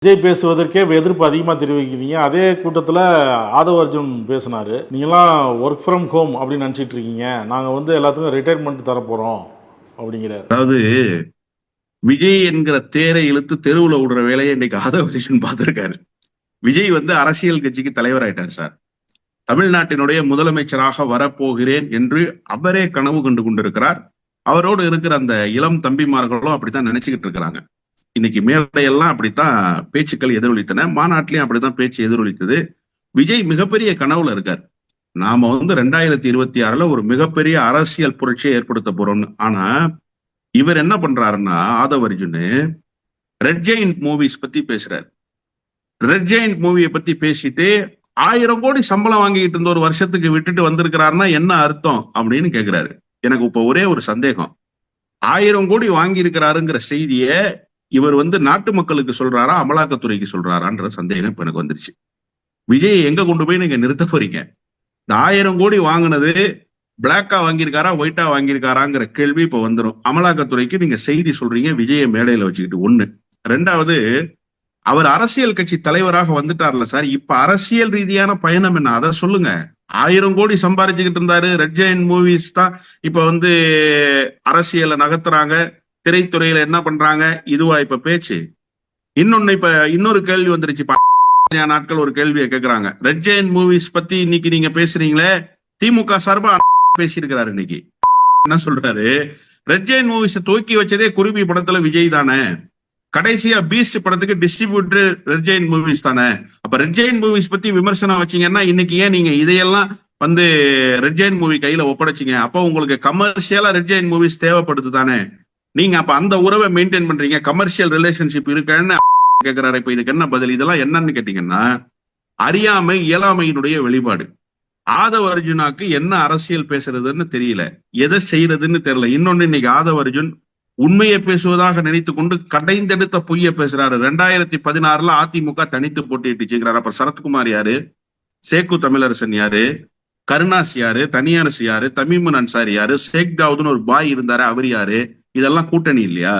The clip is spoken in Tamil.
விஜய் பேசுவதற்கே எதிர்ப்பு அதிகமாக தெரிவிக்கிறீங்க. அதே கூட்டத்தில் ஆதவ அர்ஜுன் பேசினார், நீங்களாம் ஒர்க் ஃப்ரம் ஹோம் அப்படின்னு நினச்சிட்டு இருக்கீங்க, நாங்கள் வந்து எல்லாத்துக்கும் ரிட்டையர்மெண்ட் தரப்போகிறோம் அப்படிங்கிறார். அதாவது விஜய் என்கிற தேரை இழுத்து தெருவுல விடுற வேலையை இன்னைக்கு ஆதவ அர்ஜுன் பார்த்திருக்காரு. விஜய் வந்து அரசியல் கட்சிக்கு தலைவர் ஆயிட்டார் சார். தமிழ்நாட்டினுடைய முதலமைச்சராக வரப்போகிறேன் என்று அவரே கனவு கண்டு கொண்டிருக்கிறார். அவரோடு இருக்கிற அந்த இளம் தம்பிமார்களும் அப்படித்தான் நினைச்சுக்கிட்டு இருக்கிறாங்க. இன்னைக்கு மேடையெல்லாம் அப்படித்தான் பேச்சுக்கள் எதிரொலித்தன, மாநாட்டிலையும் அப்படித்தான் பேச்சு எதிரொலித்தது. விஜய் மிகப்பெரிய கனவுல இருக்கார். நாம வந்து 2026 ஒரு மிகப்பெரிய அரசியல் புரட்சியை ஏற்படுத்த போறோம்னு. ஆனா இவர் என்ன பண்றாருன்னா, Aadhav Arjun red giant movies பத்தி பேசுறாரு. ரெட் ஜெயிண்ட் மூவியை பத்தி பேசிட்டு 1000 கோடி சம்பளம் வாங்கிட்டு இருந்த ஒரு வருஷத்துக்கு விட்டுட்டு வந்திருக்கிறாருன்னா என்ன அர்த்தம் அப்படின்னு கேக்குறாரு. எனக்கு இப்ப ஒரே ஒரு சந்தேகம், 1000 கோடி வாங்கி இருக்கிறாருங்கிற செய்திய இவர் வந்து நாட்டு மக்களுக்கு சொல்றாரா, அமலாக்கத்துறைக்கு சொல்றாரான்ற சந்தேகம் இப்ப எனக்கு வந்துருச்சு. விஜய் எங்க கொண்டு போய் நீங்க நிறுத்த போறீங்க? இந்த 1000 கோடி வாங்கினது பிளாக்கா வாங்கியிருக்காரா, ஒயிட்டா வாங்கியிருக்காராங்கிற கேள்வி இப்ப வந்துடும். அமலாக்கத்துறைக்கு நீங்க செய்தி சொல்றீங்க விஜய மேடையில வச்சுக்கிட்டு. ஒண்ணு. ரெண்டாவது, அவர் அரசியல் கட்சி தலைவராக வந்துட்டார்ல சார், இப்ப அரசியல் ரீதியான பயணம் என்ன அதை சொல்லுங்க. 1000 கோடி சம்பாதிச்சுக்கிட்டு இருந்தாரு, ரெட் ஜெயிண்ட் மூவிஸ் தான் இப்ப வந்து அரசியலை நகர்த்துறாங்க, திரைத்துறையில என்ன பண்றாங்க, இதுவா இப்ப பேச்சு? இன்னொன்னு, இப்ப இன்னொரு கேள்வி வந்துருச்சு. நாட்கள் ஒரு கேள்வியை கேட்கிறாங்க, ரெட் ஜெயிண்ட் மூவிஸ் பத்தி இன்னைக்கு நீங்க பேசுறீங்களே, திமுக சார்பா பேசியிருக்கிறாரு. இன்னைக்கு என்ன சொல்றாரு, ரெட் ஜெயிண்ட் மூவிஸ் தூக்கி வச்சதே குருவி படத்துல விஜய் தானே, கடைசியா பீஸ்ட் படத்துக்கு டிஸ்ட்ரிபியூட்டர் ரெட் ஜெயிண்ட் மூவிஸ் தானே, அப்ப ரெட் ஜெயிண்ட் மூவிஸ் பத்தி விமர்சனம் வச்சீங்கன்னா இன்னைக்கு ஏன் நீங்க இதையெல்லாம் வந்து ரெட் ஜெயிண்ட் மூவி கையில ஒப்படைச்சிங்க? அப்ப உங்களுக்கு கமர்ஷியலா ரெட் ஜெயிண்ட் மூவிஸ் தேவைப்படுது தானே, நீங்க அப்ப அந்த உறவை மெயின்டைன் பண்றீங்க, கமர்ஷியல் ரிலேஷன்ஷிப் இருக்குன்னு கேட்கிறாரு. இப்ப இதுக்கு என்ன பதில்? இதெல்லாம் என்னன்னு கேட்டீங்கன்னா அறியாமை, இயலாமையினுடைய வெளிப்பாடு. ஆதவ அர்ஜுனாக்கு என்ன அரசியல் பேசுறதுன்னு தெரியல, எதை செய்யறதுன்னு தெரியல. இன்னொன்னு, இன்னைக்கு ஆதவ அர்ஜுன் உண்மையை பேசுவதாக நினைத்து கொண்டு கடைந்தெடுத்த பொய்ய பேசுறாரு. 2016 அதிமுக தனித்து போட்டியிட்டுச்சுங்கிறாரு. அப்ப சரத்குமார் யாரு, சேக்கு தமிழரசன் யாரு, கருணாஸ் யாரு, தனியரசு யாரு, தமிமுன் அன்சாரி யாரு, ஷேக் தாவூத்னு ஒரு பாய் இருந்தாரு அவர் யாரு? இதெல்லாம் கூட்டணி இல்லையா?